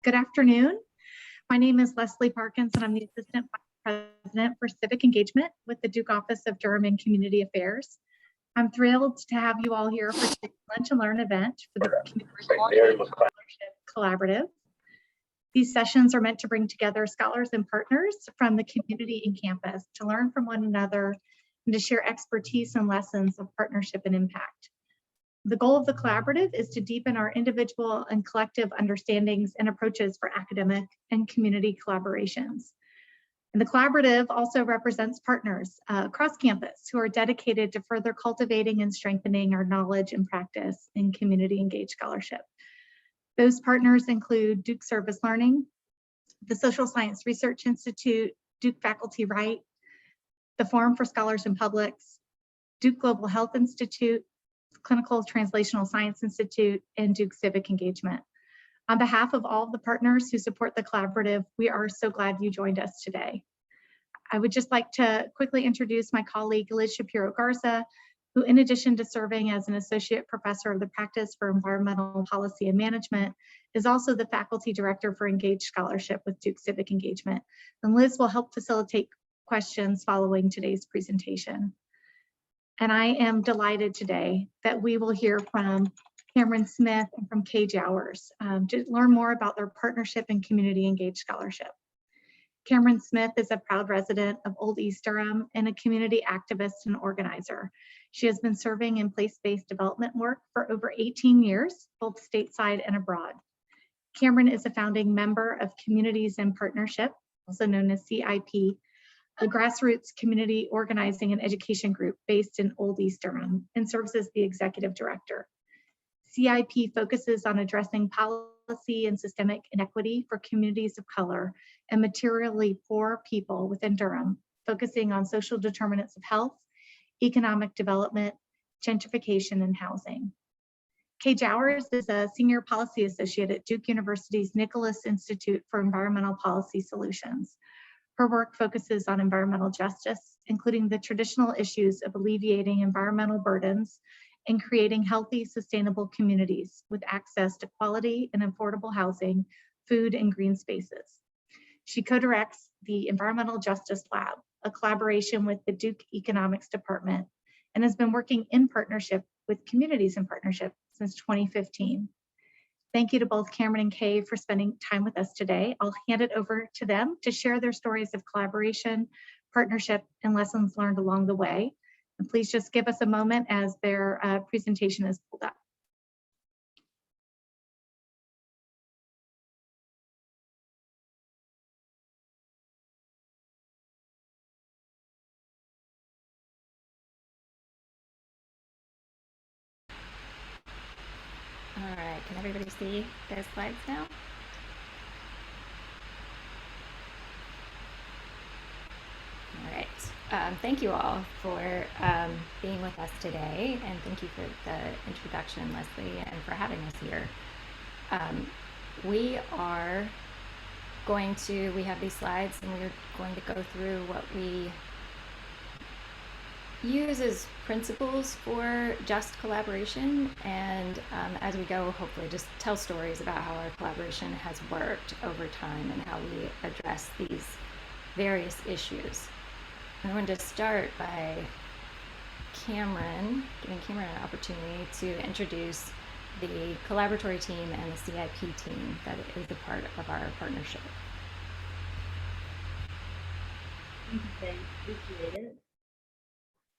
Good afternoon. My name is Leslie Parkins, and I'm the Assistant Vice President for Civic Engagement with the Duke Office of Durham and Community Affairs. I'm thrilled to have you all here for today's Lunch and Learn event for the Community Scholarship Collaborative. These sessions are meant to bring together scholars and partners from the community and campus to learn from one another and to share expertise and lessons of partnership and impact. The goal of the collaborative is to deepen our individual and collective understandings and approaches for academic and community collaborations. And the collaborative also represents partners across campus who are dedicated to further cultivating and strengthening our knowledge and practice in community engaged scholarship. Those partners include Duke Service Learning, the Social Science Research Institute, Duke Faculty Right, the Forum for Scholars and Publics, Duke Global Health Institute, Clinical Translational Science Institute, and Duke Civic Engagement. On behalf of all of the partners who support the collaborative, we are so glad you joined us today. I would just like to quickly introduce my colleague, Liz Shapiro-Garza, who in addition to serving as an Associate Professor of the Practice for Environmental Policy and Management, is also the Faculty Director for Engaged Scholarship with Duke Civic Engagement. And Liz will help facilitate questions following today's presentation. And I am delighted today that we will hear from Camryn Smith and from Jowers to learn more about their partnership and community engaged scholarship. Camryn Smith is a proud resident of Old East Durham and a community activist and organizer. She has been serving in place-based development work for over 18 years, both stateside and abroad. Camryn is a founding member of Communities in Partnership, also known as CIP, a grassroots community organizing and education group based in Old East Durham, and serves as the executive director. CIP focuses on addressing policy and systemic inequity for communities of color and materially poor people within Durham, focusing on social determinants of health, economic development, gentrification, and housing. Jowers is a senior policy associate at Duke University's Nicholas Institute for Environmental Policy Solutions. Her work focuses on environmental justice, including the traditional issues of alleviating environmental burdens and creating healthy, sustainable communities with access to quality and affordable housing, food, and green spaces. She co-directs the Environmental Justice Lab, a collaboration with the Duke Economics Department, and has been working in partnership with Communities in Partnership since 2015. Thank you to both Camryn and Kay for spending time with us today. I'll hand it over to them to share their stories of collaboration, partnership, and lessons learned along the way. And please just give us a moment as their presentation is pulled up. All right, can everybody see their slides now? All right, thank you all for being with us today, and thank you for the introduction, Leslie, and for having us here. We have these slides, and we're going to go through what we use as principles for just collaboration, and as we go, hopefully just tell stories about how our collaboration has worked over time and how we address these various issues. I'm going to start by giving Camryn an opportunity to introduce the collaboratory team and the CIP team that is a part of our partnership. Thanks, appreciate it.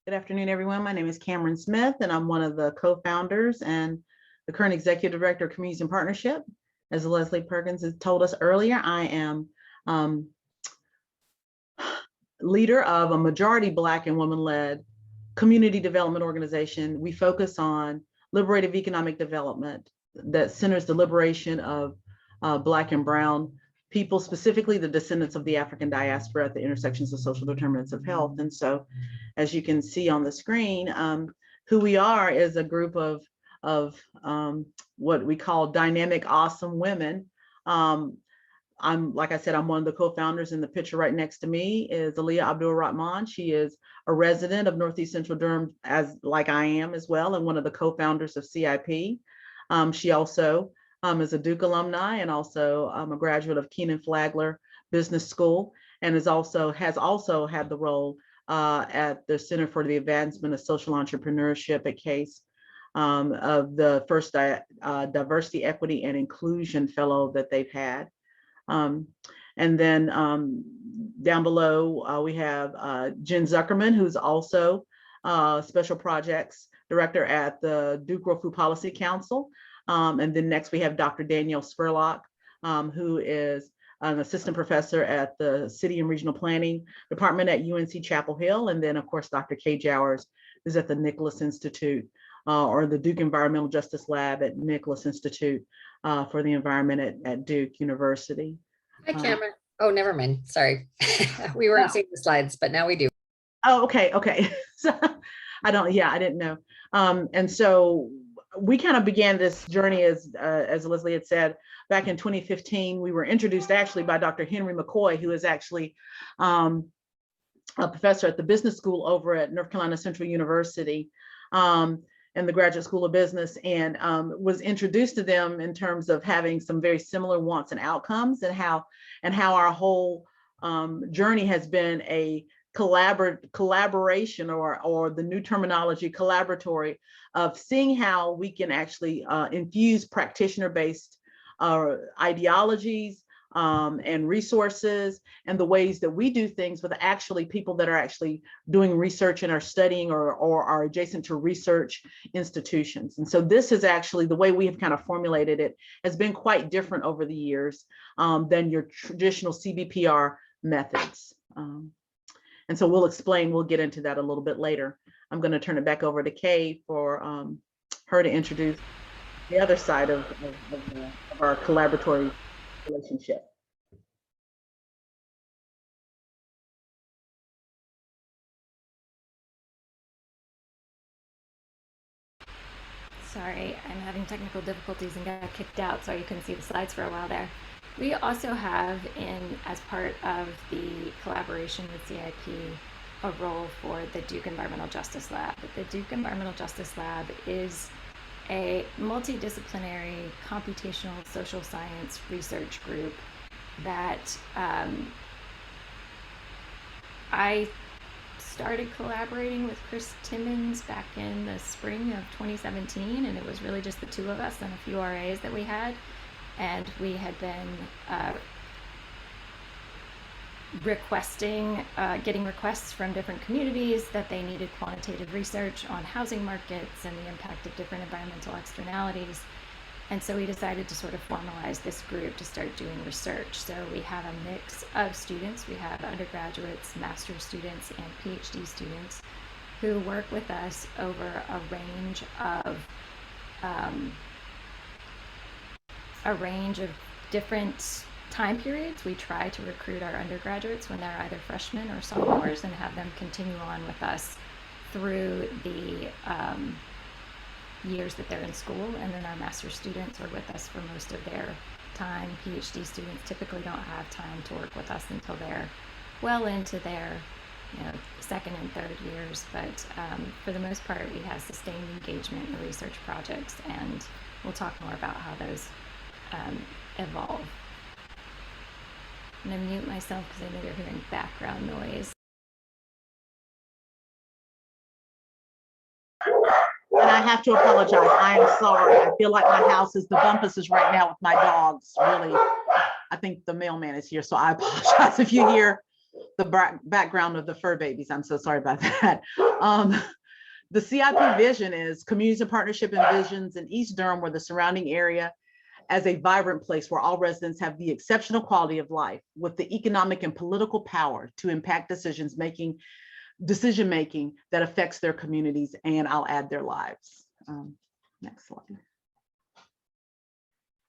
Good afternoon, everyone. My name is Camryn Smith, and I'm one of the co-founders and the current executive director of Communities in Partnership. As Leslie Perkins has told us earlier, I am leader of a majority Black and woman-led community development organization. We focus on liberative economic development that centers the liberation of Black and Brown people, specifically the descendants of the African diaspora at the intersections of social determinants of health. And so, as you can see on the screen, who we are is a group of what we call dynamic, awesome women. Like I said, I'm one of the co-founders. In the picture right next to me is Aliyah Abdul Rahman. She is a resident of Northeast Central Durham, like I am as well, and one of the co-founders of CIP. She also is a Duke alumni and also a graduate of Keenan Flagler Business School, and has also had the role at the Center for the Advancement of Social Entrepreneurship at Case, of the first Diversity, Equity, and Inclusion Fellow that they've had. And then down below, we have Jen Zuckerman, who's also Special Projects Director at the Duke World Food Policy Council. And then next we have Dr. Danielle Spurlock, who is an assistant professor at the City and Regional Planning Department at UNC Chapel Hill. And then of course, Dr. Kay Jowers is at the Nicholas Institute, or the Duke Environmental Justice Lab at Nicholas Institute for the Environment at Duke University. Hi, Camryn. Oh, never mind. Sorry. We weren't seeing the slides, but now we do. Oh, okay. Okay. So I didn't know. And so we kind of began this journey, as Leslie had said, back in 2015. We were introduced actually by Dr. Henry McCoy, who is actually a professor at the business school over at North Carolina Central University, in the Graduate School of Business, and was introduced to them in terms of having some very similar wants and outcomes, and how our whole journey has been a collaboration, or the new terminology, collaboratory, of seeing how we can actually infuse practitioner-based ideologies and resources, and the ways that we do things with actually people that are actually doing research and are studying or are adjacent to research institutions. And so this is actually the way we have kind of formulated it, has been quite different over the years than your traditional CBPR methods. And so we'll get into that a little bit later. I'm going to turn it back over to Kay for her to introduce the other side of our collaboratory relationship. Sorry, I'm having technical difficulties and got kicked out, so you couldn't see the slides for a while there. We also have, as part of the collaboration with CIP, a role for the Duke Environmental Justice Lab. The Duke Environmental Justice Lab is a multidisciplinary computational social science research group that I started collaborating with Chris Timmons back in the spring of 2017, and it was really just the two of us and a few RAs that we had, and we had been getting requests from different communities that they needed quantitative research on housing markets and the impact of different environmental externalities. And so we decided to sort of formalize this group to start doing research. So we have a mix of students. We have undergraduates, master's students, and PhD students who work with us over a range of different time periods. We try to recruit our undergraduates when they're either freshmen or sophomores and have them continue on with us through the years that they're in school, and then our master's students are with us for most of their time. PhD students typically don't have time to work with us until they're well into their second and third years, but for the most part we have sustained engagement in research projects, and we'll talk more about how those evolve. I'm going to mute myself because I know you're hearing background noise. And I have to apologize. I am sorry. I feel like my house is the bumpus is right now with my dogs. Really, I think the mailman is here, so I apologize if you hear the background of the fur babies. I'm so sorry about that. The CIP vision is communities of partnership and visions in East Durham, where the surrounding area as a vibrant place where all residents have the exceptional quality of life with the economic and political power to impact decision making that affects their communities, and I'll add their lives. Next slide.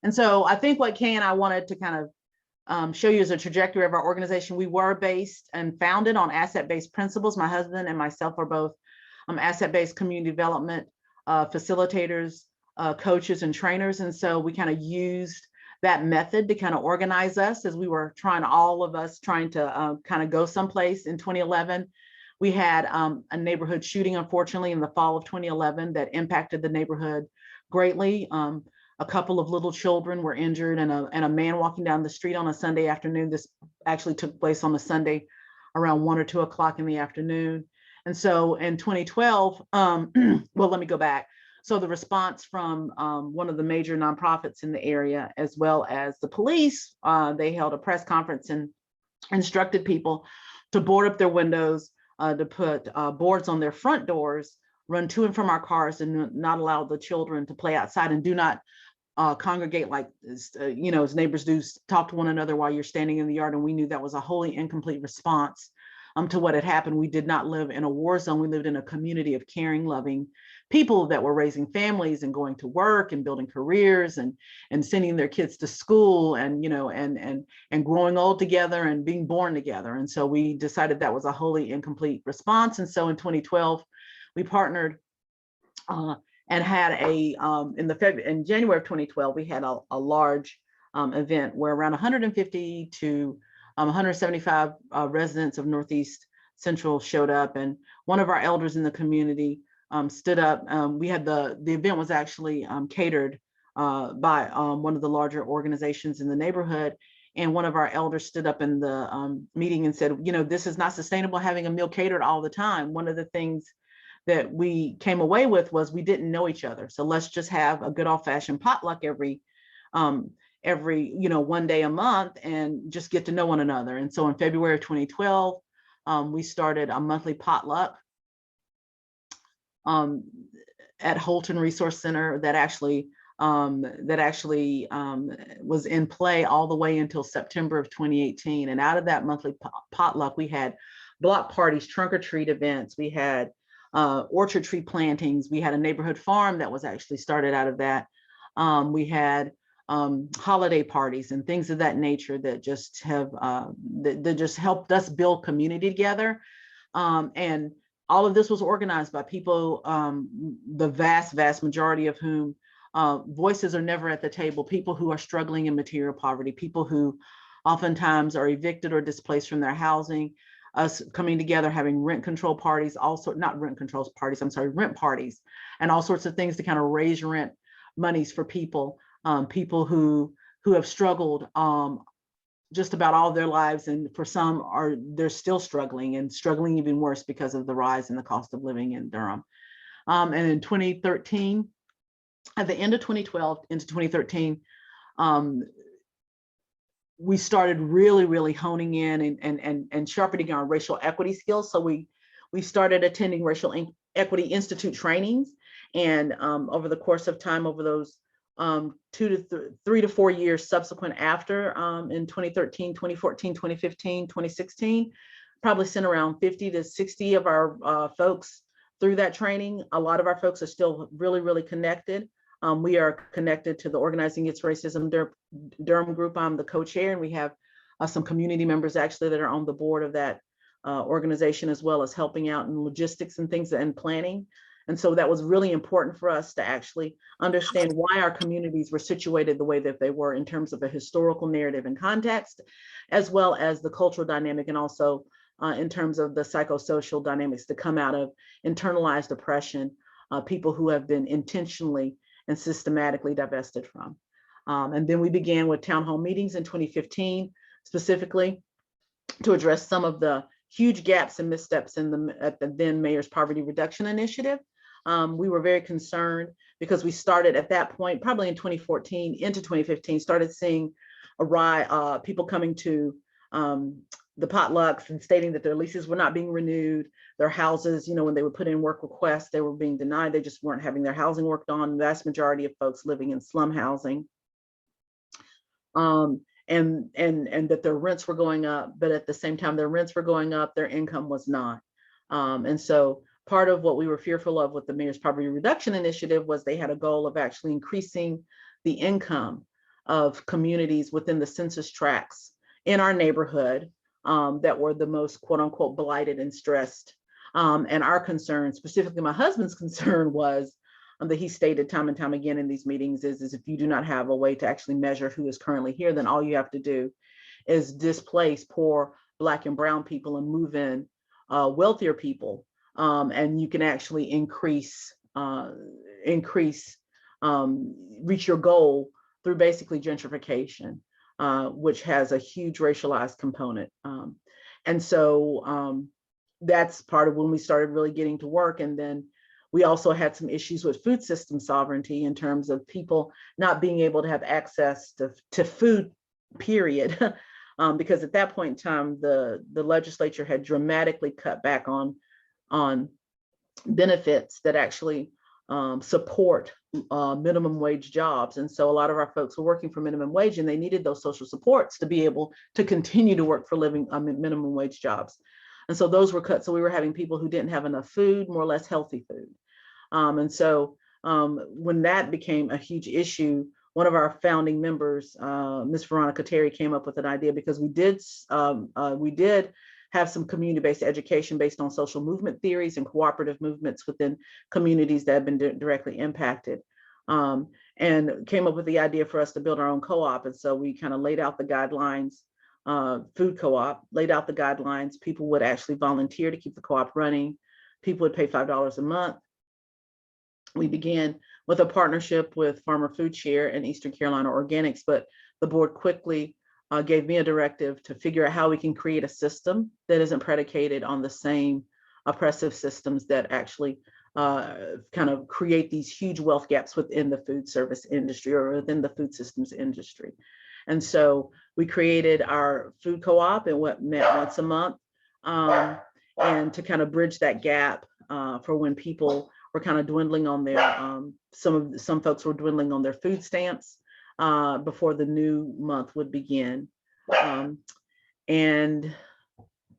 And so I think what Kay and I wanted to kind of show you is a trajectory of our organization. We were based and founded on asset-based principles. My husband and myself are both asset-based community development facilitators, coaches, and trainers. And so we kind of used that method to kind of organize us as we were all of us trying to kind of go someplace in 2011. We had a neighborhood shooting, unfortunately, in the fall of 2011 that impacted the neighborhood greatly. a couple of little children were injured, and a man walking down the street on a Sunday afternoon. This actually took place on a Sunday around 1 or 2 o'clock in the afternoon. And so in 2012, well, let me go back. So the response from one of the major nonprofits in the area, as well as the police, they held a press conference and instructed people to board up their windows, to put boards on their front doors, run to and from our cars, and not allow the children to play outside, and do not congregate like, as neighbors do, talk to one another while you're standing in the yard. And we knew that was a wholly incomplete response to what had happened. We did not live in a war zone. We lived in a community of caring, loving people that were raising families and going to work and building careers and sending their kids to school, and and growing old together and being born together. And so we decided that was a wholly incomplete response. And so in 2012, we partnered and had in January of 2012, we had a large event where around 150 to 175 residents of Northeast Central showed up, and one of our elders in the community stood up. We had the event was actually catered by one of the larger organizations in the neighborhood, and one of our elders stood up in the meeting and said, this is not sustainable, having a meal catered all the time. One of the things that we came away with was we didn't know each other, so let's just have a good old-fashioned potluck every one day a month and just get to know one another. And so in February of 2012, we started a monthly potluck at Holton Resource Center that actually was in play all the way until September of 2018. And out of that monthly potluck, we had block parties, trunk or treat events, we had orchard tree plantings, we had a neighborhood farm that was actually started out of that. We had holiday parties and things of that nature that just have that just helped us build community together. And all of this was organized by people, the vast majority of whom voices are never at the table, people who are struggling in material poverty, people who oftentimes are evicted or displaced from their housing, us coming together, having rent control parties, rent parties, and all sorts of things to kind of raise rent monies for people. People who have struggled just about all their lives, and for some they're still struggling even worse because of the rise in the cost of living in Durham. And in 2013, at the end of 2012 into 2013, we started really honing in and sharpening our racial equity skills. So we started attending Racial Equity Institute trainings, and over the course of time, over those 3 to 4 years subsequent after, in 2013, 2014, 2015, 2016, probably sent around 50 to 60 of our folks through that training. A lot of our folks are still really connected. We are connected to the Organizing Against Racism Durham group. I'm the co-chair, and we have some community members actually that are on the board of that organization, as well as helping out in logistics and things and planning. And so that was really important for us to actually understand why our communities were situated the way that they were in terms of a historical narrative and context, as well as the cultural dynamic, and also in terms of the psychosocial dynamics that come out of internalized oppression, people who have been intentionally and systematically divested from. And then we began with town hall meetings in 2015, specifically to address some of the huge gaps and missteps at the then Mayor's Poverty Reduction Initiative. We were very concerned because we started at that point, probably in 2014 into 2015, started seeing people coming to the potlucks and stating that their leases were not being renewed, their houses, when they would put in work requests, they were being denied. They just weren't having their housing worked on. The vast majority of folks living in slum housing, and that their rents were going up, but at the same time their rents were going up, their income was not. And so part of what we were fearful of with the Mayor's Poverty Reduction Initiative was they had a goal of actually increasing the income of communities within the census tracts in our neighborhood that were the most quote unquote blighted and stressed. And our concern, specifically my husband's concern, was that he stated time and time again in these meetings is if you do not have a way to actually measure who is currently here, then all you have to do is displace poor Black and brown people and move in wealthier people. And you can actually increase reach your goal through basically gentrification, which has a huge racialized component. And so that's part of when we started really getting to work. And then we also had some issues with food system sovereignty in terms of people not being able to have access to food, period. Because at that point in time, the legislature had dramatically cut back on benefits that actually support minimum wage jobs. And so a lot of our folks were working for minimum wage, and they needed those social supports to be able to continue to work for living minimum wage jobs. And so those were cut. So we were having people who didn't have enough food, more or less healthy food. And so when that became a huge issue, one of our founding members, Ms. Veronica Terry, came up with an idea, because we did have some community-based education based on social movement theories and cooperative movements within communities that have been directly impacted, and came up with the idea for us to build our own co-op. And so we kind of laid out the guidelines, food co-op, laid out the guidelines. People would actually volunteer to keep the co-op running. People would pay $5 a month. We began with a partnership with Farmer Food Share and Eastern Carolina Organics, but the board quickly gave me a directive to figure out how we can create a system that isn't predicated on the same oppressive systems that actually kind of create these huge wealth gaps within the food service industry or within the food systems industry. And so we created our food co-op, and what met once a month, and to kind of bridge that gap for when people were kind of dwindling on their, some folks were dwindling on their food stamps before the new month would begin. And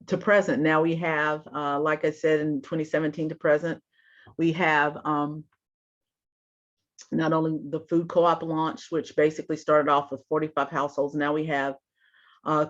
to present, now we have, like I said, in 2017 to present, we have not only the food co-op launch, which basically started off with 45 households. Now we have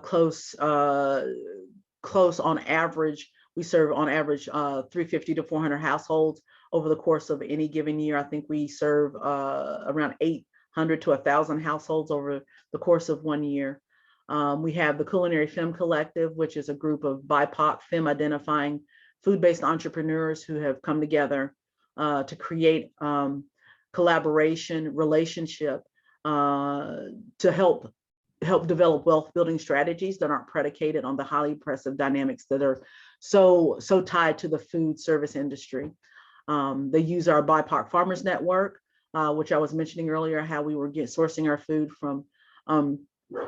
close on average, we serve on average 350 to 400 households over the course of any given year. I think we serve around 800 to 1,000 households over the course of 1 year. We have the Culinary Femme Collective, which is a group of BIPOC femme identifying food-based entrepreneurs who have come together to create collaboration, relationship, to help develop wealth building strategies that aren't predicated on the highly oppressive dynamics that are so tied to the food service industry. They use our BIPOC Farmers Network, which I was mentioning earlier, how we were sourcing our food from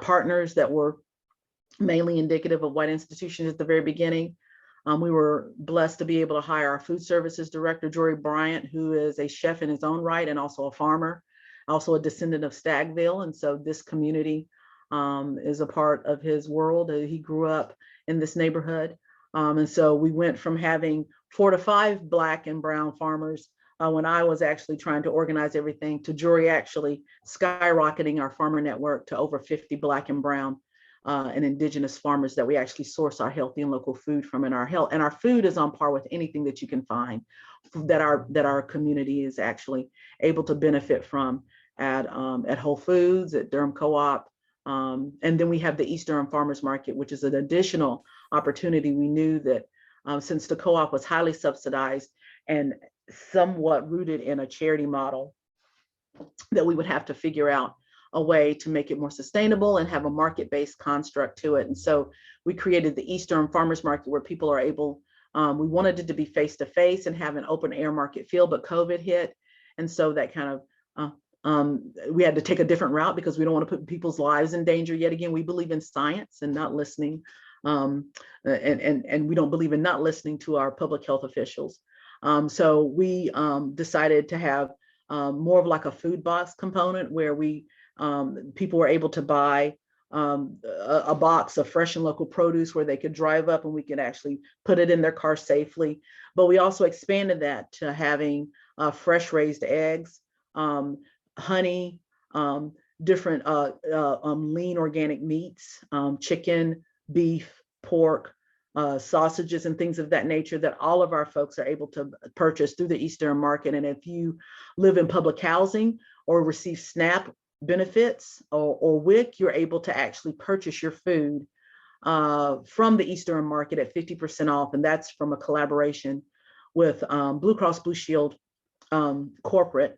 partners that were mainly indicative of white institutions at the very beginning. We were blessed to be able to hire our food services director, Jory Bryant, who is a chef in his own right and also a farmer, also a descendant of Stagville. And so this community is a part of his world. He grew up in this neighborhood. And so we went from having 4 to 5 Black and brown farmers when I was actually trying to organize everything, to Jory actually skyrocketing our farmer network to over 50 Black and brown and indigenous farmers that we actually source our healthy and local food from. And our food is on par with anything that you can find that our community is actually able to benefit from at Whole Foods, at Durham Co-op. And then we have the East Durham Farmers Market, which is an additional opportunity. We knew that since the co-op was highly subsidized and somewhat rooted in a charity model, that we would have to figure out a way to make it more sustainable and have a market-based construct to it. And so we created the East Durham Farmers Market, where people are able, we wanted it to be face-to-face and have an open air market feel, but COVID hit. And so that kind of, we had to take a different route because we don't want to put people's lives in danger yet again. We believe in science and not listening, and we don't believe in not listening to our public health officials. So we decided to have more of like a food box component, where people were able to buy a box of fresh and local produce where they could drive up and we could actually put it in their car safely. But we also expanded that to having fresh raised eggs, honey, different lean organic meats, chicken, beef, pork, sausages and things of that nature that all of our folks are able to purchase through the East Durham market. And if you live in public housing or receive SNAP benefits or WIC, you're able to actually purchase your food from the East Durham market at 50% off. And that's from a collaboration with Blue Cross Blue Shield corporate.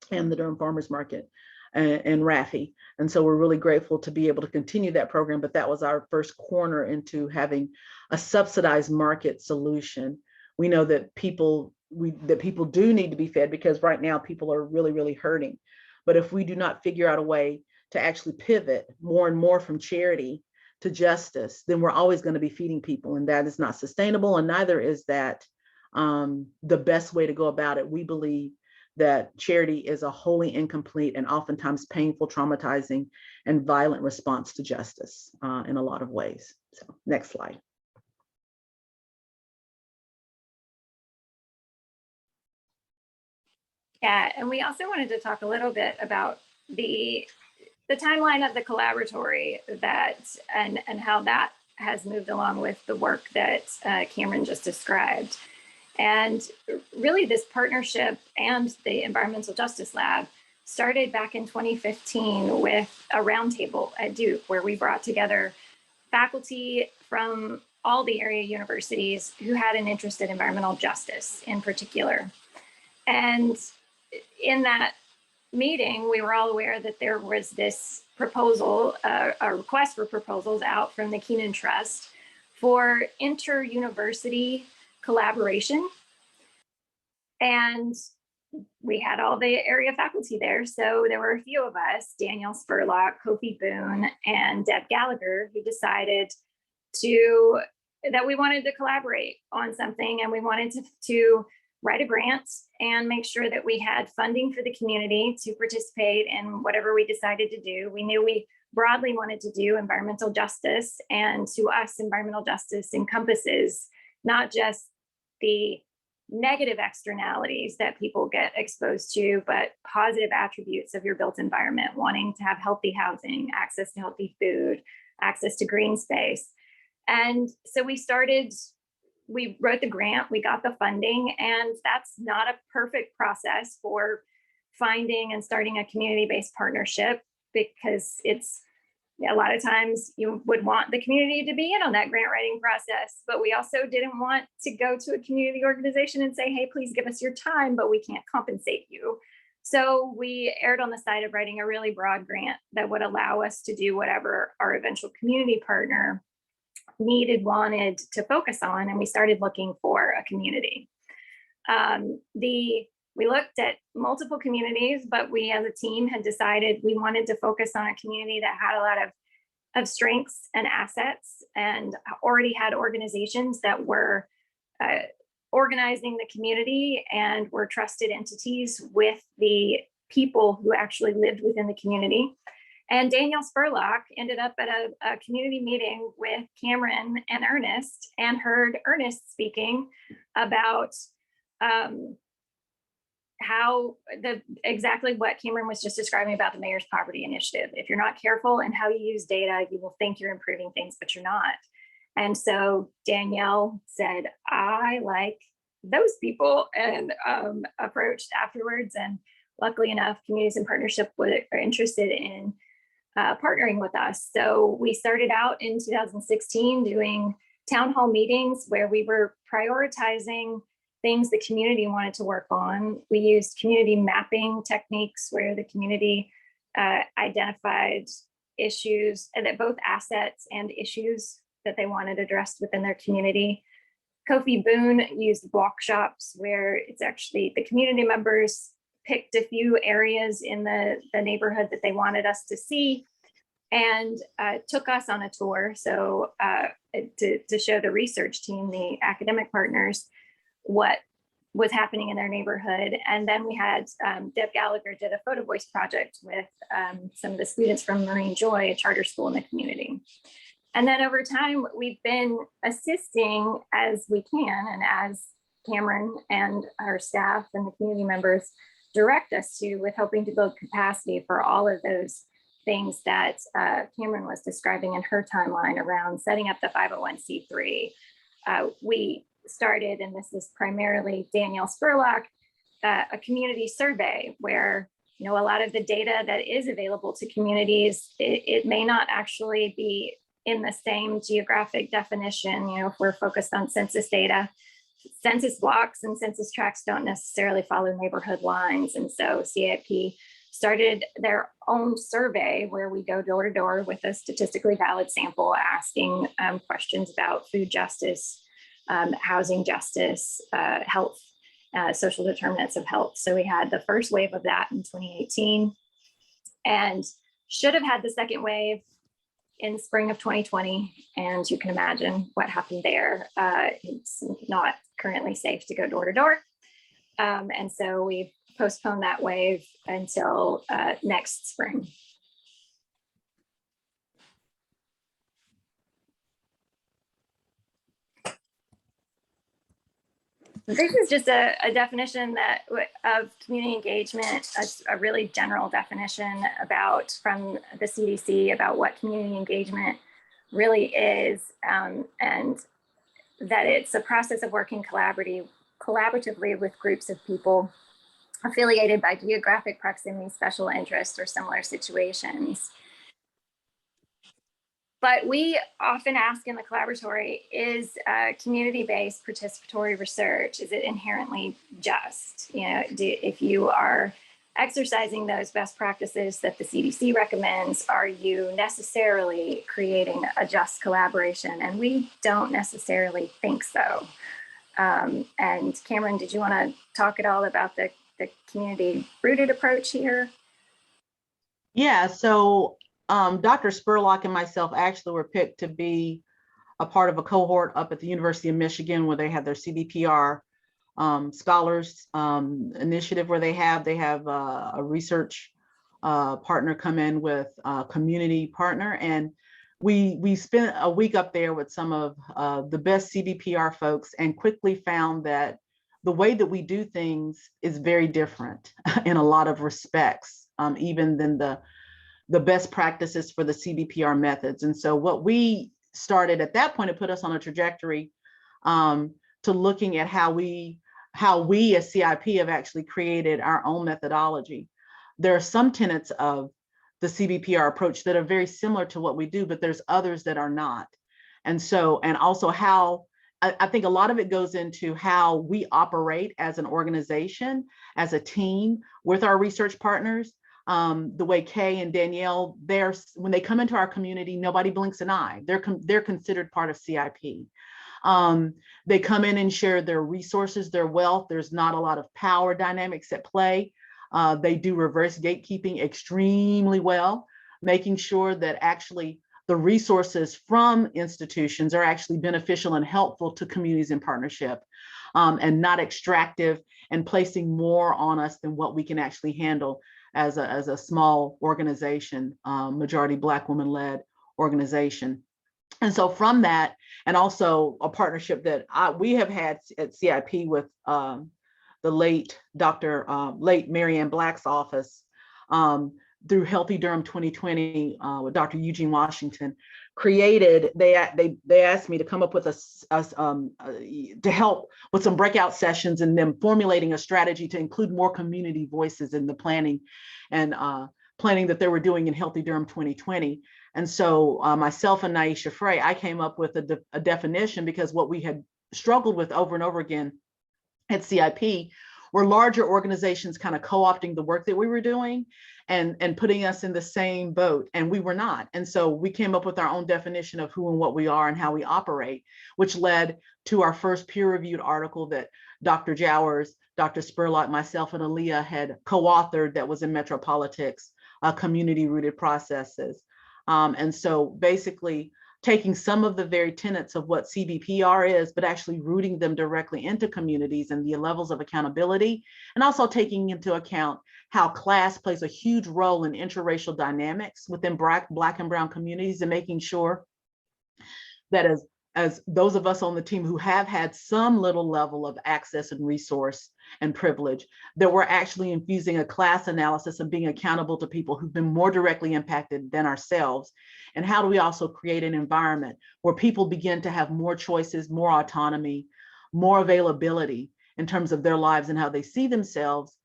and the Durham Farmers Market and Raffi. And so we're really grateful to be able to continue that program, but that was our first corner into having a subsidized market solution. We know that people do need to be fed, because right now people are really, really hurting. But if we do not figure out a way to actually pivot more and more from charity to justice, then we're always going to be feeding people, and that is not sustainable, and neither is that the best way to go about it. We believe that charity is a wholly incomplete and oftentimes painful, traumatizing, and violent response to justice in a lot of ways. So next slide. Yeah, and we also wanted to talk a little bit about the timeline of the collaboratory and how that has moved along with the work that Camryn just described. And really this partnership and the Environmental Justice Lab started back in 2015 with a roundtable at Duke, where we brought together faculty from all the area universities who had an interest in environmental justice in particular. And in that meeting, we were all aware that there was this proposal, a request for proposals out from the Keenan Trust for inter-university collaboration. And we had all the area faculty there. So there were a few of us, Danielle Spurlock, Kofi Boone, and Deb Gallagher, who decided that we wanted to collaborate on something, and we wanted to write a grant and make sure that we had funding for the community to participate in whatever we decided to do. We knew we broadly wanted to do environmental justice, and to us, environmental justice encompasses not just the negative externalities that people get exposed to, but positive attributes of your built environment, wanting to have healthy housing, access to healthy food, access to green space. And so we wrote the grant, we got the funding, and that's not a perfect process for finding and starting a community-based partnership, because it's a lot of times you would want the community to be in on that grant writing process, but we also didn't want to go to a community organization and say, hey, please give us your time, but we can't compensate you. So we erred on the side of writing a really broad grant that would allow us to do whatever our eventual community partner wanted to focus on, and we started looking for a community. We looked at multiple communities, but we as a team had decided we wanted to focus on a community that had a lot of strengths and assets, and already had organizations that were organizing the community and were trusted entities with the people who actually lived within the community. And Danielle Spurlock ended up at a community meeting with Camryn and Ernest, and heard Ernest speaking about exactly what Camryn was just describing about the Mayor's Poverty Initiative. If you're not careful in how you use data, you will think you're improving things, but you're not. And so Danielle said, I like those people, and approached afterwards. And luckily enough, Communities in Partnership were interested in partnering with us. So we started out in 2016 doing town hall meetings where we were prioritizing things the community wanted to work on. We used community mapping techniques where the community identified issues, and that both assets and issues that they wanted addressed within their community. Kofi Boone used workshops where it's actually the community members picked a few areas in the neighborhood that they wanted us to see, and took us on a tour. So to show the research team, the academic partners, what was happening in their neighborhood. And then we had Deb Gallagher did a photo voice project with some of the students from Marine Joy, a charter school in the community. And then over time, we've been assisting as we can, and as Camryn and our staff and the community members direct us to, with helping to build capacity for all of those things that Camryn was describing in her timeline around setting up the 501c3. We started, and this is primarily Danielle Spurlock, a community survey where, a lot of the data that is available to communities, it may not actually be in the same geographic definition. If we're focused on census data, census blocks and census tracts don't necessarily follow neighborhood lines. And so CIP started their own survey where we go door to door with a statistically valid sample asking questions about food justice, housing justice, health, social determinants of health. So we had the first wave of that in 2018 and should have had the second wave in spring of 2020. And you can imagine what happened there. It's not currently safe to go door to door. And so we postponed that wave until next spring. This is just a definition that of community engagement, a really general definition about from the CDC about what community engagement really is, and that it's a process of working collaboratively with groups of people affiliated by geographic proximity, special interest, or similar situations. But we often ask in the collaboratory, is community-based participatory research, is it inherently just? You know, if you are exercising those best practices that the CDC recommends, are you necessarily creating a just collaboration? And we don't necessarily think so. And Camryn, did you want to talk at all about the community-rooted approach here? Yeah, so Dr. Spurlock and myself actually were picked to be a part of a cohort up at the University of Michigan where they have their CBPR scholars initiative where they have a research partner come in with a community partner. And we spent a week up there with some of the best CBPR folks and quickly found that the way that we do things is very different in a lot of respects, even than the best practices for the CBPR methods. And so what we started at that point, it put us on a trajectory to looking at how we as CIP have actually created our own methodology. There are some tenets of the CBPR approach that are very similar to what we do, but there's others that are not. And so, and also how, I think a lot of it goes into how we operate as an organization, as a team with our research partners. The way Kay and Danielle, when they come into our community, nobody blinks an eye. They're considered part of CIP. They come in and share their resources, their wealth. There's not a lot of power dynamics at play. They do reverse gatekeeping extremely well, making sure that actually the resources from institutions are actually beneficial and helpful to communities in partnership, and not extractive and placing more on us than what we can actually handle as a small organization, majority Black woman-led organization. And so from that, and also a partnership that we have had at CIP with the late Mary Ann Black's office, through Healthy Durham 2020 with Dr. Eugene Washington, they asked me to come up with to help with some breakout sessions and them formulating a strategy to include more community voices in the planning that they were doing in Healthy Durham 2020. And so myself and Naisha Frey, I came up with a definition because what we had struggled with over and over again at CIP were larger organizations kind of co-opting the work that we were doing and putting us in the same boat, and we were not. And so we came up with our own definition of who and what we are and how we operate, which led to our first peer-reviewed article that Dr. Jowers, Dr. Spurlock, myself, and Aaliyah had co-authored that was in Metropolitics, Community-Rooted Processes. And so basically taking some of the very tenets of what CBPR is, but actually rooting them directly into communities and the levels of accountability, and also taking into account how class plays a huge role in interracial dynamics within Black and Brown communities, and making sure that as those of us on the team who have had some little level of access and resource and privilege, that we're actually infusing a class analysis and being accountable to people who've been more directly impacted than ourselves. And how do we also create an environment where people begin to have more choices, more autonomy, more availability in terms of their lives and how they see themselves,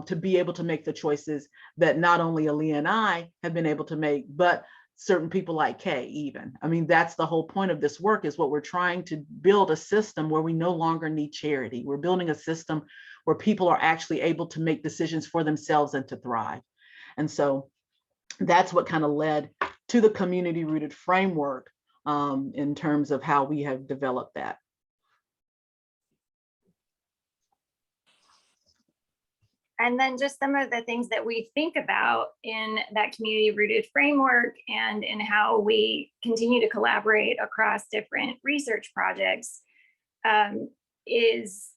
to be able to make the choices that not only Aaliyah and I have been able to make, but certain people like Kay even. I mean, that's the whole point of this work, is what we're trying to build a system where we no longer need charity. We're building a system where people are actually able to make decisions for themselves and to thrive. And so that's what kind of led to the community rooted framework in terms of how we have developed that. And then just some of the things that we think about in that community rooted framework and in how we continue to collaborate across different research projects is,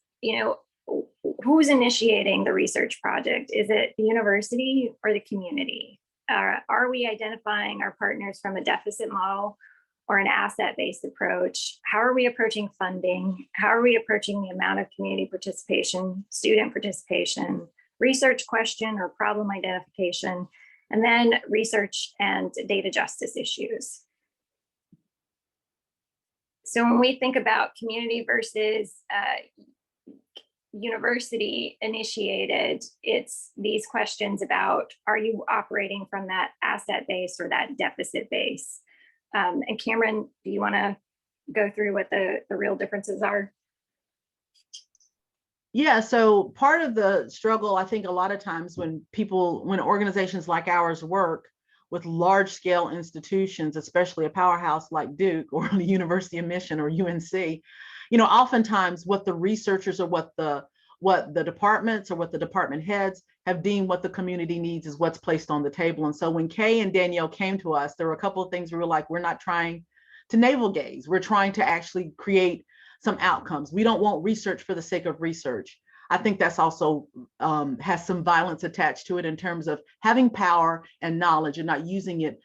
who's initiating the research project? Is it the university or the community? Are we identifying our partners from a deficit model or an asset-based approach? How are we approaching funding? How are we approaching the amount of community participation, student participation, research question or problem identification, and then research and data justice issues? So when we think about community versus university initiated, it's these questions about, are you operating from that asset base or that deficit base? And Camryn, do you want to go through what the real differences are? Yeah, so part of the struggle, I think a lot of times when organizations like ours work with large scale institutions, especially a powerhouse like Duke or the University of Michigan or UNC, oftentimes what the researchers or what the departments or what the department heads have deemed what the community needs is what's placed on the table. And so when Kay and Danielle came to us, there were a couple of things we were like, we're not trying to navel gaze. We're trying to actually create some outcomes. We don't want research for the sake of research. I think that's also has some violence attached to it in terms of having power and knowledge and not using it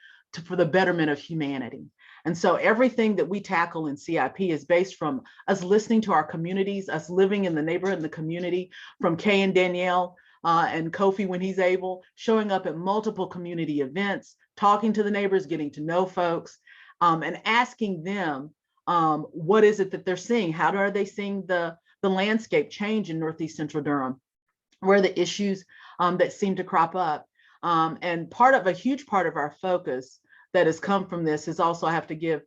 for the betterment of humanity. And so everything that we tackle in CIP is based from us listening to our communities, us living in the neighborhood and the community, from Kay and Danielle and Kofi when he's able, showing up at multiple community events, talking to the neighbors, getting to know folks, and asking them what is it that they're seeing? How are they seeing the landscape change in Northeast Central Durham? Where are the issues that seem to crop up? And a huge part of our focus that has come from this is also, I have to give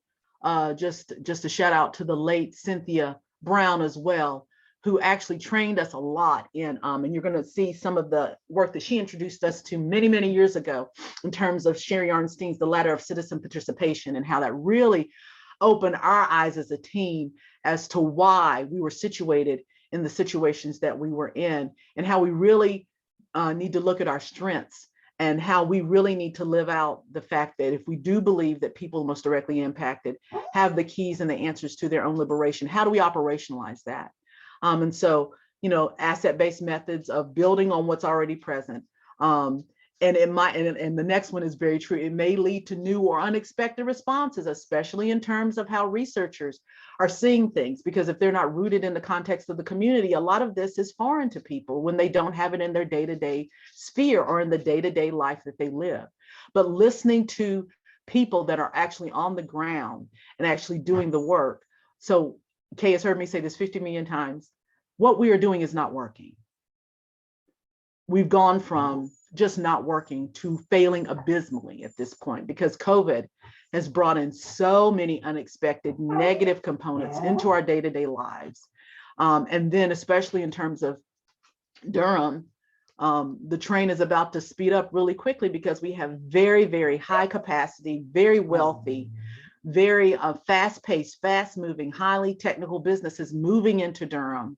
just a shout out to the late Cynthia Brown as well, who actually trained us a lot in, and you're going to see some of the work that she introduced us to many, many years ago in terms of Sherry Arnstein's The Ladder of Citizen Participation, and how that really opened our eyes as a team as to why we were situated in the situations that we were in, and how we really need to look at our strengths, and how we really need to live out the fact that if we do believe that people most directly impacted have the keys and the answers to their own liberation, how do we operationalize that? And so, asset-based methods of building on what's already present. And the next one is very true. It may lead to new or unexpected responses, especially in terms of how researchers are seeing things, because if they're not rooted in the context of the community, a lot of this is foreign to people when they don't have it in their day-to-day sphere or in the day-to-day life that they live. But listening to people that are actually on the ground and actually doing the work. So Kay has heard me say this 50 million times. What we are doing is not working. We've gone from just not working to failing abysmally at this point, because COVID has brought in so many unexpected negative components into our day-to-day lives. And then especially in terms of Durham, the train is about to speed up really quickly because we have very, very high capacity, very wealthy, very fast-paced, fast-moving, highly technical businesses moving into Durham.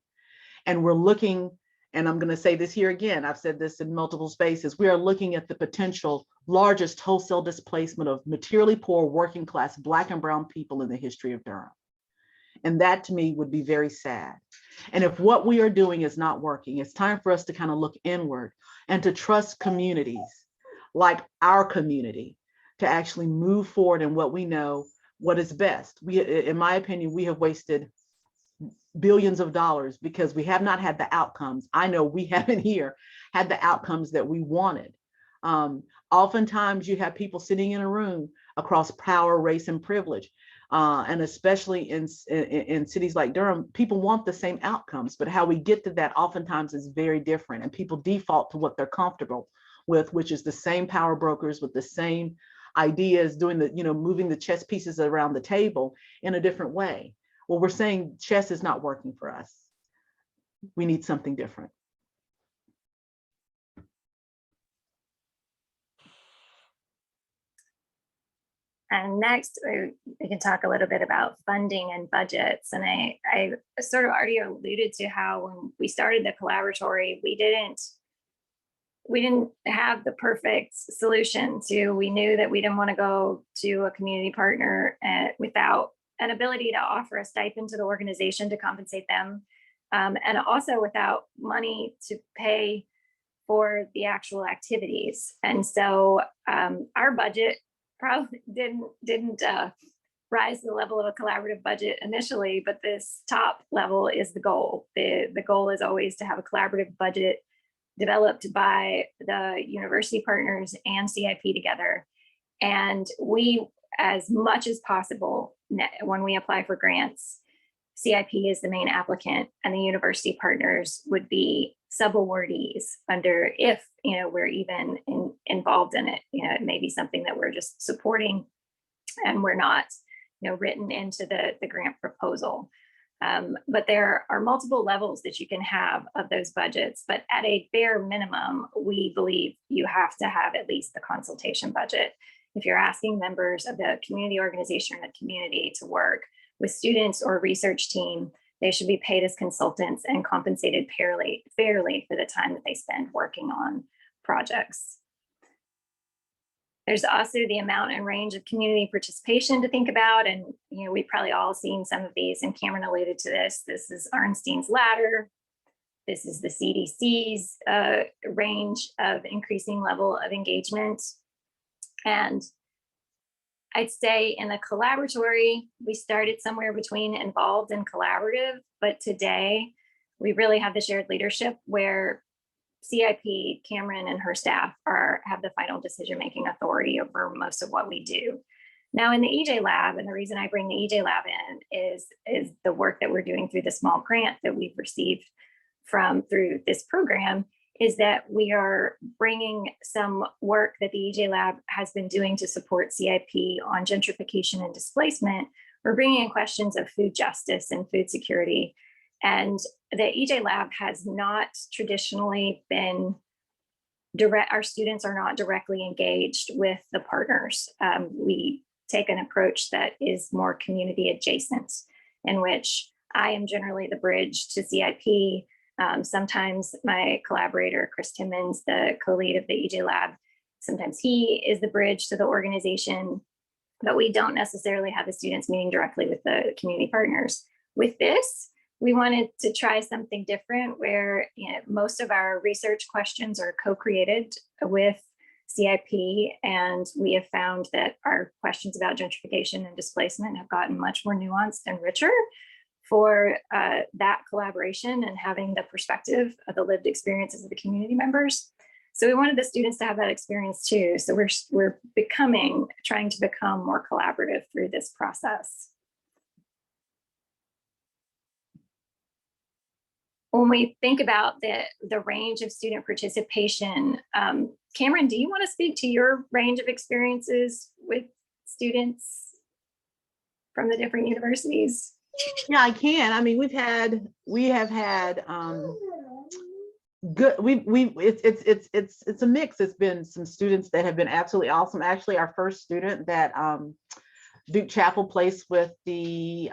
And we're looking, and I'm going to say this here again, I've said this in multiple spaces, we are looking at the potential largest wholesale displacement of materially poor, working class, Black and brown people in the history of Durham. And that to me would be very sad. And if what we are doing is not working, it's time for us to kind of look inward and to trust communities like our community to actually move forward in what we know, what is best. In my opinion, we have wasted billions of dollars because we have not had the outcomes. I know we haven't here had the outcomes that we wanted. Oftentimes you have people sitting in a room across power, race, and privilege. And especially in cities like Durham, people want the same outcomes, but how we get to that oftentimes is very different. And people default to what they're comfortable with, which is the same power brokers with the same ideas, doing the, moving the chess pieces around the table in a different way. Well, we're saying chess is not working for us. We need something different. And next, we can talk a little bit about funding and budgets. And I sort of already alluded to how when we started the collaboratory, we didn't have the perfect solution to, we knew that we didn't want to go to a community partner without an ability to offer a stipend to the organization to compensate them. And also without money to pay for the actual activities. And so our budget probably didn't rise to the level of a collaborative budget initially, but this top level is the goal. The goal is always to have a collaborative budget developed by the university partners and CIP together. And we, as much as possible, when we apply for grants, CIP is the main applicant and the university partners would be sub-awardees under, if we're even involved in it. It may be something that we're just supporting and we're not written into the grant proposal. But there are multiple levels that you can have of those budgets, but at a bare minimum, we believe you have to have at least the consultation budget. If you're asking members of the community organization or the community to work with students or research team, they should be paid as consultants and compensated fairly for the time that they spend working on projects. There's also the amount and range of community participation to think about. And we've probably all seen some of these, and Camryn alluded to this. This is Arnstein's ladder. This is the CDC's range of increasing level of engagement. And I'd say in the collaboratory, we started somewhere between involved and collaborative, but today we really have the shared leadership where CIP, Camryn and her staff have the final decision-making authority over most of what we do. Now in the EJ Lab, and the reason I bring the EJ Lab in is the work that we're doing through the small grant that we've received through this program, is that we are bringing some work that the EJ Lab has been doing to support CIP on gentrification and displacement. We're bringing in questions of food justice and food security. And the EJ Lab has not traditionally been direct, our students are not directly engaged with the partners. We take an approach that is more community adjacent, in which I am generally the bridge to CIP. Sometimes my collaborator, Chris Timmons, the co-lead of the EJ Lab, sometimes he is the bridge to the organization, but we don't necessarily have the students meeting directly with the community partners. With this, we wanted to try something different where most of our research questions are co-created with CIP, and we have found that our questions about gentrification and displacement have gotten much more nuanced and richer for that collaboration and having the perspective of the lived experiences of the community members. So we wanted the students to have that experience too. So we're trying to become more collaborative through this process. When we think about the range of student participation, Camryn, do you want to speak to your range of experiences with students from the different universities? Yeah, I can. I mean, we have had good. It's a mix. It's been some students that have been absolutely awesome. Actually, our first student that Duke Chapel placed with the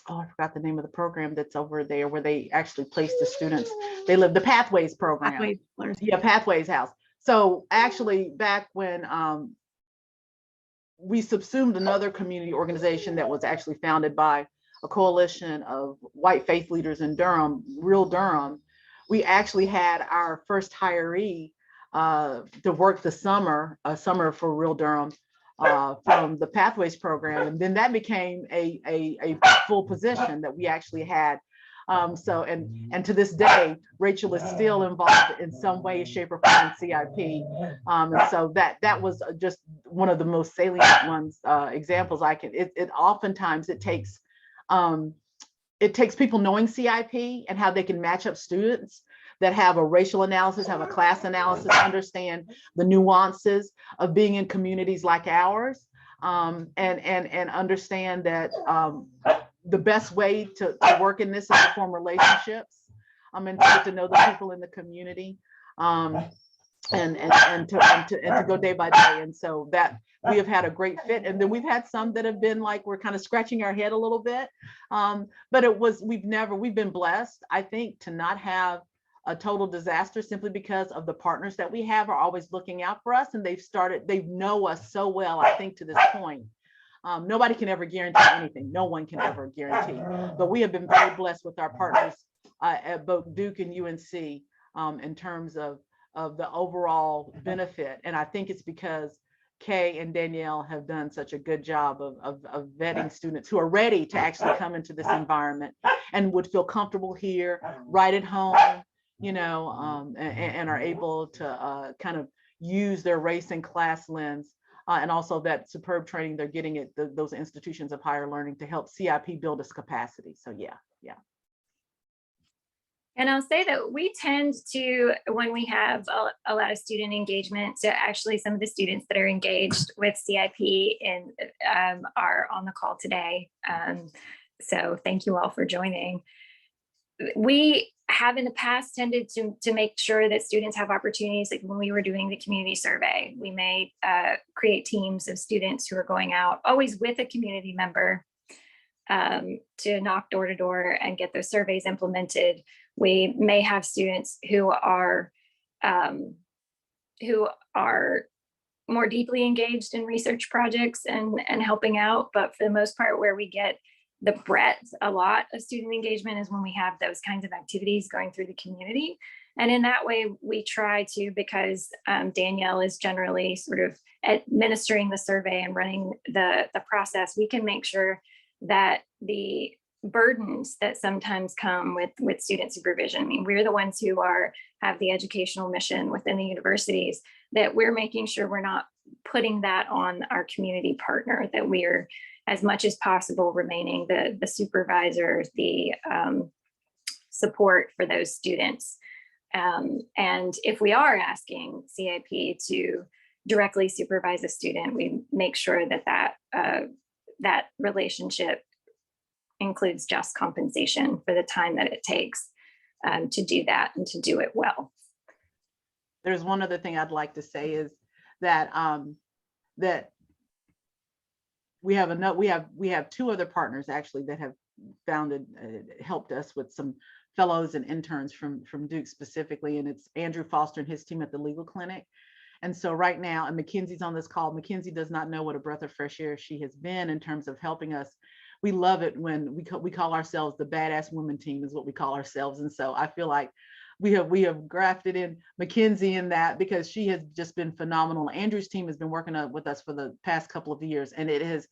oh, I forgot the name of the program that's over there where they actually place the students. They live the Pathways program. Pathways. Yeah, Pathways House. So actually, back when we subsumed another community organization that was actually founded by a coalition of white faith leaders in Durham, Real Durham, we actually had our first hiree to work the summer for Real Durham from the Pathways program. And then that became a full position that we actually had. So, and to this day, Rachel is still involved in some way, shape, or form in CIP. And so that was just one of the most salient ones, examples I can. It oftentimes it takes people knowing CIP and how they can match up students. that have a racial analysis, have a class analysis, understand the nuances of being in communities like ours, and understand that the best way to work in this is to form relationships, and to get to know the people in the community, and to go day by day. And so that we have had a great fit. And then we've had some that have been like, we're kind of scratching our head a little bit. But we've been blessed, I think, to not have a total disaster, simply because of the partners that we have are always looking out for us, and they know us so well, I think, to this point. Nobody can ever guarantee anything. No one can ever guarantee. But we have been very blessed with our partners at both Duke and UNC in terms of the overall benefit. And I think it's because Kay and Danielle have done such a good job of vetting students who are ready to actually come into this environment and would feel comfortable here, right at home, and are able to kind of use their race and class lens, and also that superb training they're getting at those institutions of higher learning to help CIP build its capacity. So yeah. And I'll say that we tend to, when we have a lot of student engagement, so actually some of the students that are engaged with CIP and are on the call today. So thank you all for joining. We have in the past tended to make sure that students have opportunities. Like when we were doing the community survey, we may create teams of students who are going out, always with a community member, to knock door to door and get those surveys implemented. We may have students who are more deeply engaged in research projects and helping out, but for the most part, where we get the breadth, a lot of student engagement is when we have those kinds of activities going through the community. And in that way, we try to, because Danielle is generally sort of administering the survey and running the process, we can make sure that the burdens that sometimes come with student supervision. I mean, we're the ones who have the educational mission within the universities, that we're making sure we're not putting that on our community partner, that we're as much as possible remaining the supervisor, the support for those students. And if we are asking CIP to directly supervise a student, we make sure that relationship includes just compensation for the time that it takes to do that and to do it well. There's one other thing I'd like to say is that that we have two other partners actually that have helped us with some fellows and interns from Duke specifically, and it's Andrew Foster and his team at the legal clinic. And so right now, and Mackenzie's on this call, Mackenzie does not know what a breath of fresh air she has been in terms of helping us. We love it when we call ourselves the badass women team, is what we call ourselves. And so I feel like we have grafted in Mackenzie in that, because she has just been phenomenal. Andrew's team has been working with us for the past couple of years, and it has,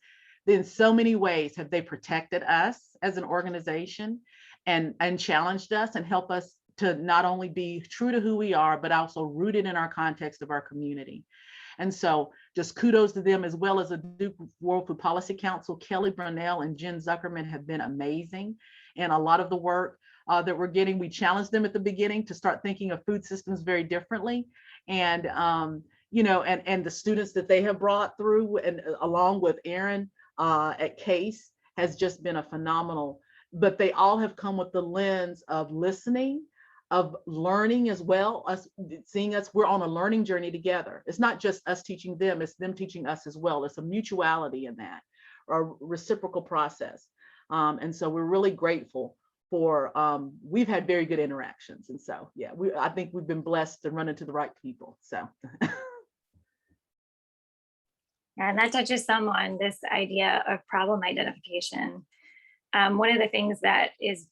in so many ways, have they protected us as an organization and challenged us and helped us to not only be true to who we are, but also rooted in our context of our community. And so just kudos to them, as well as the Duke World Food Policy Council. Kelly Brunell and Jen Zuckerman have been amazing. And a lot of the work that we're getting, we challenged them at the beginning to start thinking of food systems very differently. And, and the students that they have brought through, and along with Aaron at Case, has just been a phenomenal, but they all have come with the lens of listening, of learning as well, us seeing us, we're on a learning journey together. It's not just us teaching them, it's them teaching us as well. It's a mutuality in that, or a reciprocal process. And so we're really grateful for, we've had very good interactions. And so, yeah, I think we've been blessed to run into the right people, so. And that touches some on this idea of problem identification. One of the things that is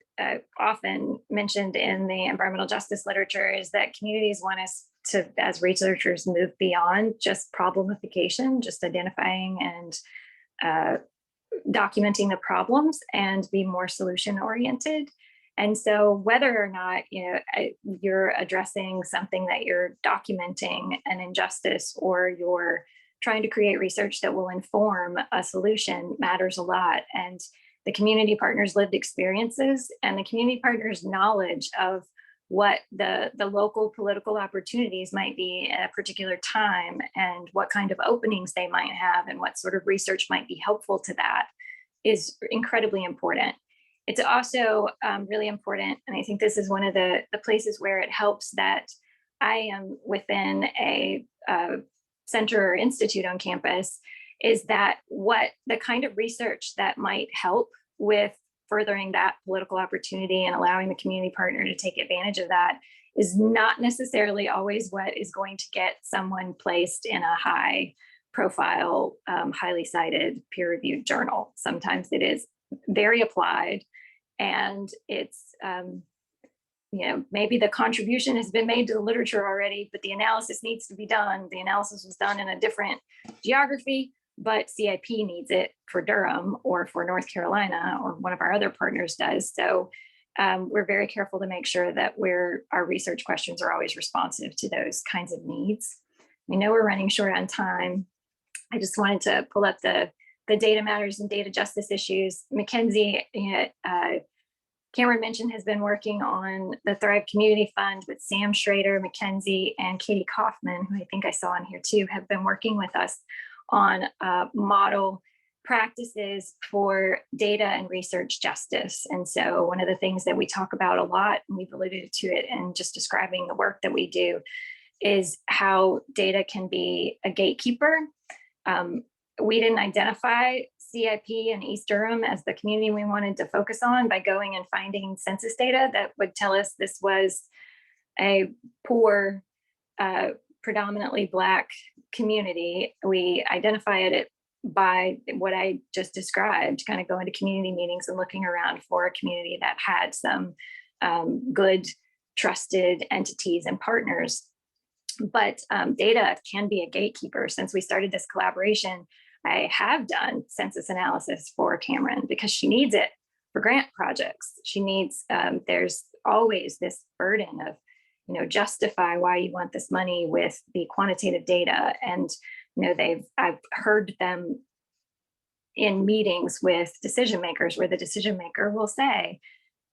often mentioned in the environmental justice literature is that communities want us to, as researchers, move beyond just problemification, just identifying and documenting the problems, and be more solution oriented. And so whether or not you're addressing something that you're documenting an injustice, or you're trying to create research that will inform a solution, matters a lot. And the community partners' lived experiences and the community partners' knowledge of what the local political opportunities might be at a particular time and what kind of openings they might have and what sort of research might be helpful to that is incredibly important. It's also really important, and I think this is one of the places where it helps that I am within a center or institute on campus, is that what the kind of research that might help with furthering that political opportunity and allowing the community partner to take advantage of that is not necessarily always what is going to get someone placed in a high profile, highly cited peer-reviewed journal. Sometimes it is very applied, and it's, maybe the contribution has been made to the literature already, but the analysis needs to be done. The analysis was done in a different geography, but CIP needs it for Durham or for North Carolina, or one of our other partners does. So we're very careful to make sure that our research questions are always responsive to those kinds of needs. We know we're running short on time. I just wanted to pull up the data matters and data justice issues. Mackenzie, Camryn mentioned, has been working on the Thrive Community Fund with Sam Schrader, Mackenzie, and Katie Kaufman, who I think I saw on here too, have been working with us on model practices for data and research justice. And so one of the things that we talk about a lot, and we've alluded to it in just describing the work that we do, is how data can be a gatekeeper. We didn't identify CIP and East Durham as the community we wanted to focus on by going and finding census data that would tell us this was a poor, predominantly Black community. We identified it by what I just described, kind of going to community meetings and looking around for a community that had some good, trusted entities and partners. But data can be a gatekeeper. Since we started this collaboration, I have done census analysis for Camryn because she needs it for grant projects. She needs, there's always this burden of, justify why you want this money with the quantitative data. And, I've heard them in meetings with decision makers where the decision maker will say,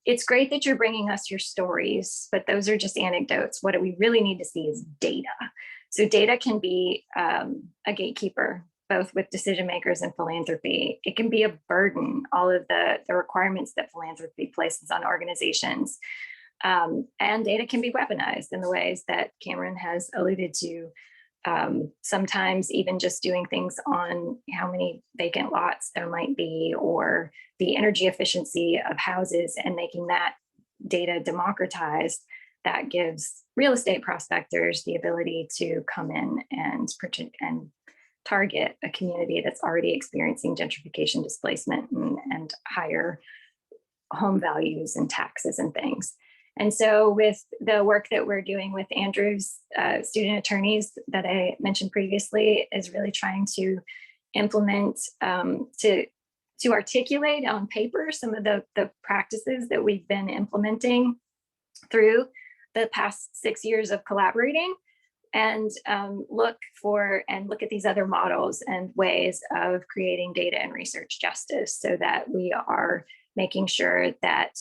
it's great that you're bringing us your stories, but those are just anecdotes. What we really need to see is data. So data can be a gatekeeper, both with decision makers and philanthropy. It can be a burden, all of the requirements that philanthropy places on organizations. And data can be weaponized in the ways that Camryn has alluded to. Sometimes even just doing things on how many vacant lots there might be, or the energy efficiency of houses, and making that data democratized, that gives real estate prospectors the ability to come in and target a community that's already experiencing gentrification, displacement, and higher home values and taxes and things. And so with the work that we're doing with Andrew's student attorneys that I mentioned previously, is really trying to implement, to articulate on paper some of the practices that we've been implementing through the past 6 years of collaborating, and look at these other models and ways of creating data and research justice, so that we are making sure that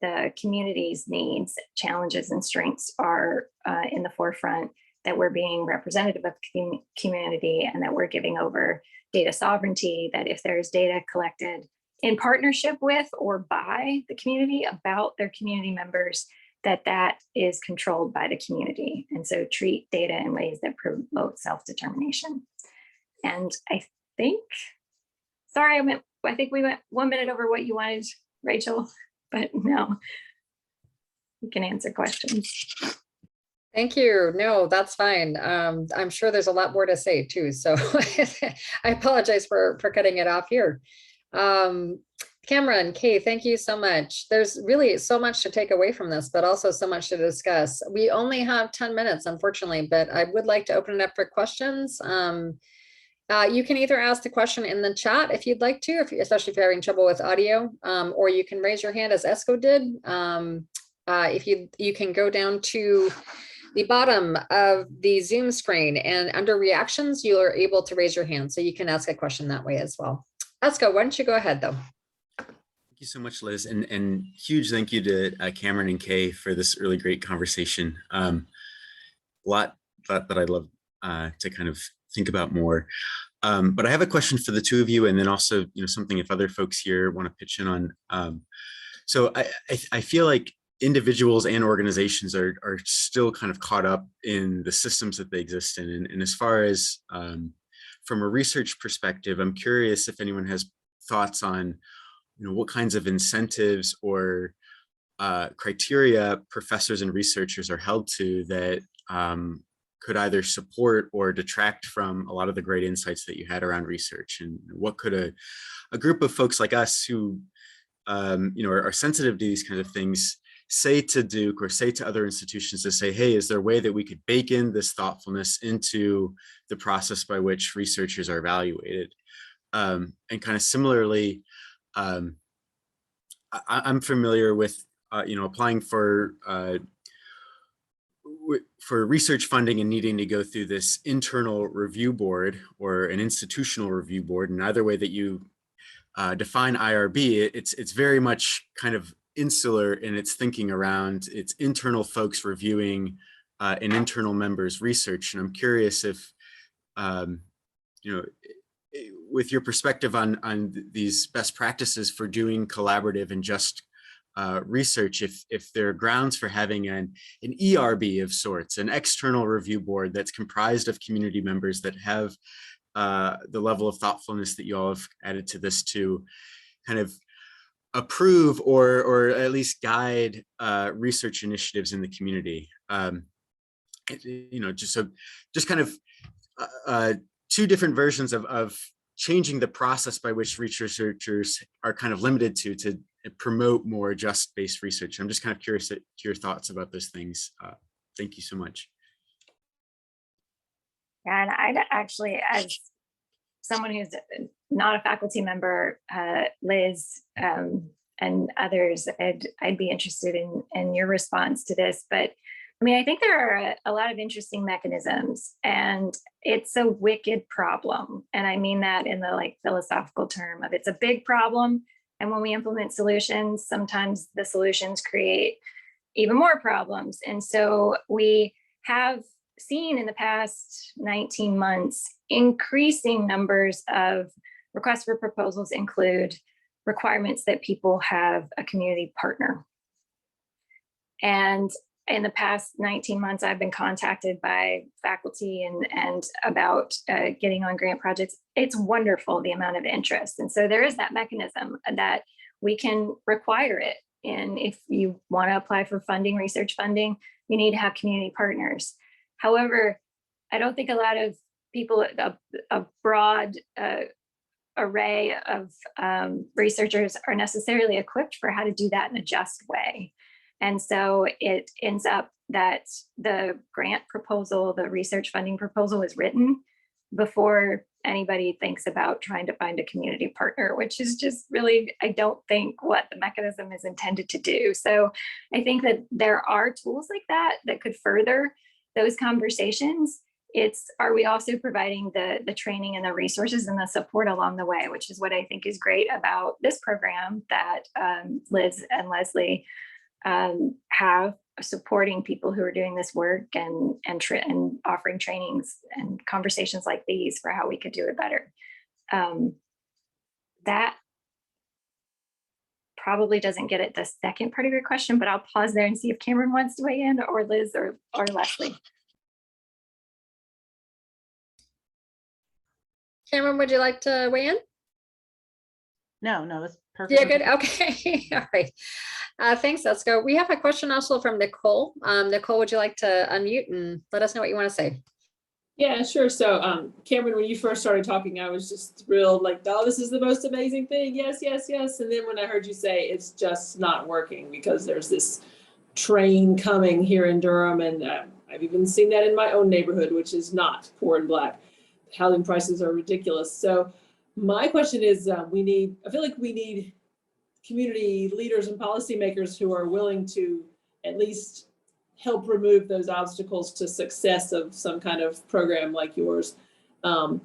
the community's needs, challenges, and strengths are in the forefront, that we're being representative of the community, and that we're giving over data sovereignty, that if there's data collected in partnership with or by the community about their community members, that is controlled by the community. And so treat data in ways that promote self-determination. And I think we went 1 minute over what you wanted, Rachel. But no, you can answer questions. Thank you. No, that's fine. I'm sure there's a lot more to say too. So I apologize for cutting it off here. Camryn, Kay, thank you so much. There's really so much to take away from this, but also so much to discuss. We only have 10 minutes, unfortunately, but I would like to open it up for questions. You can either ask the question in the chat if you'd like to, especially if you're having trouble with audio, or you can raise your hand as Esco did. If you can go down to the bottom of the Zoom screen, and under reactions, you are able to raise your hand. So you can ask a question that way as well. Esco, why don't you go ahead though? Thank you so much, Liz, and huge thank you to Camryn and Kay for this really great conversation. A lot that I'd love to kind of think about more. But I have a question for the two of you, and then also, something if other folks here want to pitch in on. So I feel like individuals and organizations are still kind of caught up in the systems that they exist in. And as far as from a research perspective, I'm curious if anyone has thoughts on, what kinds of incentives or criteria professors and researchers are held to that could either support or detract from a lot of the great insights that you had around research. And what could a group of folks like us who are sensitive to these kinds of things say to Duke or say to other institutions to say, hey, is there a way that we could bake in this thoughtfulness into the process by which researchers are evaluated? And kind of similarly, I'm familiar with, applying for research funding and needing to go through this internal review board or an institutional review board. And either way that you define IRB, it's very much kind of insular in its thinking around its internal folks reviewing an internal member's research. And I'm curious if, with your perspective on these best practices for doing collaborative and just research, if there are grounds for having an ERB of sorts, an external review board that's comprised of community members that have the level of thoughtfulness that you all have added to this to kind of approve or at least guide research initiatives in the community. Just kind of two different versions of changing the process by which researchers are kind of limited to promote more just-based research. I'm just kind of curious to your thoughts about those things. Thank you so much. Yeah, and I'd actually, as someone who's not a faculty member, Liz and others, I'd be interested in your response to this. But I mean, I think there are a lot of interesting mechanisms, and it's a wicked problem. And I mean that in the philosophical term of it's a big problem. And when we implement solutions, sometimes the solutions create even more problems. And so we have seen in the past 19 months, increasing numbers of requests for proposals include requirements that people have a community partner. And in the past 19 months, I've been contacted by faculty and about getting on grant projects. It's wonderful, the amount of interest. And so there is that mechanism that we can require it. And if you want to apply for funding, research funding, you need to have community partners. However, I don't think a lot of people, a broad array of researchers are necessarily equipped for how to do that in a just way. And so it ends up that the grant proposal, the research funding proposal is written before anybody thinks about trying to find a community partner, which is just really, I don't think what the mechanism is intended to do. So I think that there are tools like that that could further those conversations. Are we also providing the training and the resources and the support along the way, which is what I think is great about this program that Liz and Leslie have, supporting people who are doing this work and offering trainings and conversations like these for how we could do it better. That probably doesn't get at the second part of your question, but I'll pause there and see if Camryn wants to weigh in, or Liz or Leslie. Camryn, would you like to weigh in? No, that's perfect. Yeah, good. Okay. All right. Thanks. Let's go. We have a question also from Nicole. Nicole, would you like to unmute and let us know what you want to say? Yeah, sure. So Camryn, when you first started talking, I was just thrilled, like, oh, this is the most amazing thing. Yes, yes, yes. And then when I heard you say it's just not working because there's this train coming here in Durham, and I've even seen that in my own neighborhood, which is not poor and Black. Housing prices are ridiculous. So my question is, I feel like we need community leaders and policymakers who are willing to at least help remove those obstacles to success of some kind of program like yours. Are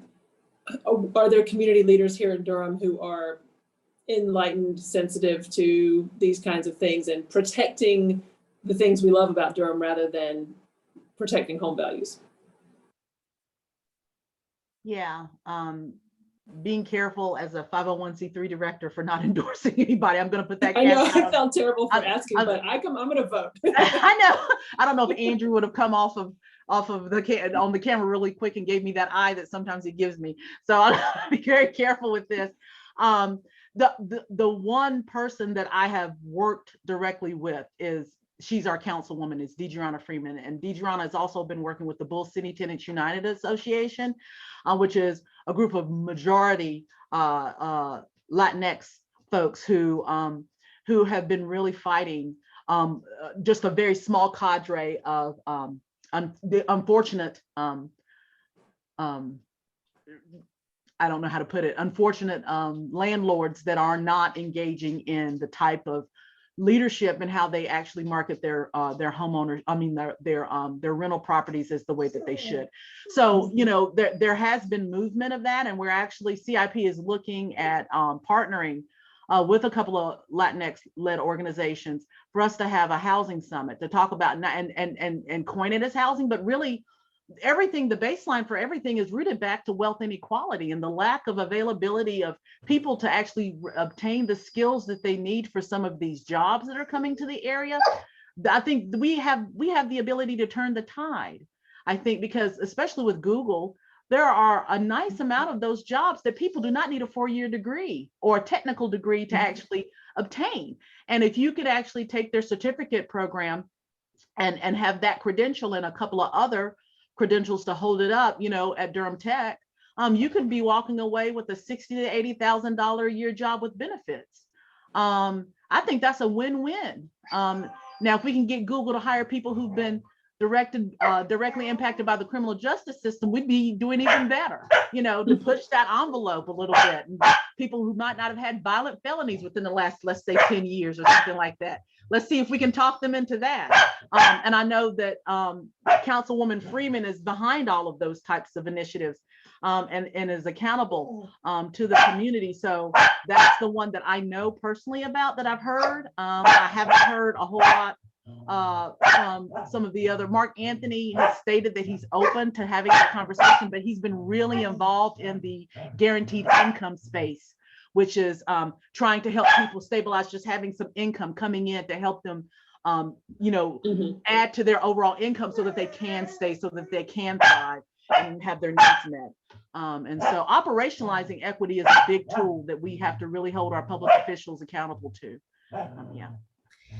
there community leaders here in Durham who are enlightened, sensitive to these kinds of things and protecting the things we love about Durham rather than protecting home values. Yeah, being careful as a 501c3 director for not endorsing anybody. I'm going to put that. I know I caveat felt terrible for asking, I'm but I'm going to vote. I know. I don't know if Andrew would have come off of on the camera really quick and gave me that eye that sometimes he gives me. So I'll be very careful with this. The one person that I have worked directly with she's our councilwoman, is Deidreana Freeman, and Deidreana has also been working with the Bull City Tenants United Association, which is a group of majority Latinx folks who have been really fighting just a very small cadre of the unfortunate, I don't know how to put it, unfortunate landlords that are not engaging in the type of leadership and how they actually market their homeowners, their rental properties as the way that they should. So, you know, there has been movement of that, and we're actually, CIP is looking at partnering with a couple of Latinx-led organizations for us to have a housing summit to talk about and coin it as housing, but really everything, the baseline for everything is rooted back to wealth inequality and the lack of availability of people to actually obtain the skills that they need for some of these jobs that are coming to the area. I think we have the ability to turn the tide. I think because especially with Google, there are a nice amount of those jobs that people do not need a 4-year degree or a technical degree to actually obtain. And if you could actually take their certificate program and have that credential and a couple of other credentials to hold it up, you know, at Durham Tech, you could be walking away with a $60,000 to $80,000 a year job with benefits. I think that's a win-win. Now, if we can get Google to hire people who've been directly impacted by the criminal justice system, we'd be doing even better, you know, to push that envelope a little bit. And people who might not have had violent felonies within the last, let's say, 10 years or something like that. Let's see if we can talk them into that. And I know that Councilwoman Freeman is behind all of those types of initiatives and is accountable to the community. So that's the one that I know personally about that I've heard. I haven't heard a whole lot from some of the other. Mark Anthony has stated that he's open to having that conversation, but he's been really involved in the guaranteed income space, which is trying to help people stabilize, just having some income coming in to help them, you know, add to their overall income so that they can stay, so that they can thrive and have their needs met. And so operationalizing equity is a big tool that we have to really hold our public officials accountable to. Yeah.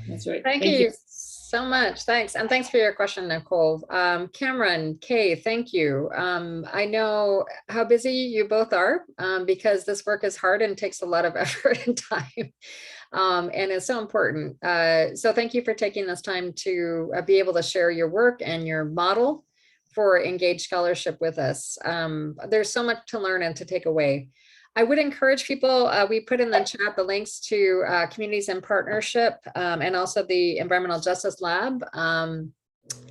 That's right. Thank you so much. Thanks. And thanks for your question, Nicole. Camryn, Kay, thank you. I know how busy you both are because this work is hard and takes a lot of effort and time. And it's so important. So thank you for taking this time to be able to share your work and your model for engaged scholarship with us. There's so much to learn and to take away. I would encourage people, we put in the chat the links to Communities in Partnership and also the Environmental Justice Lab.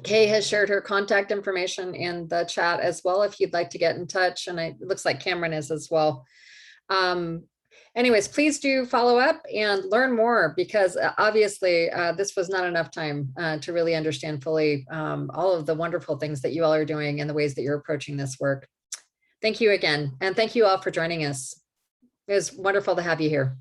Kay has shared her contact information in the chat as well if you'd like to get in touch, and it looks like Camryn is as well. Anyways, please do follow up and learn more, because obviously this was not enough time to really understand fully all of the wonderful things that you all are doing and the ways that you're approaching this work. Thank you again. And thank you all for joining us. It was wonderful to have you here.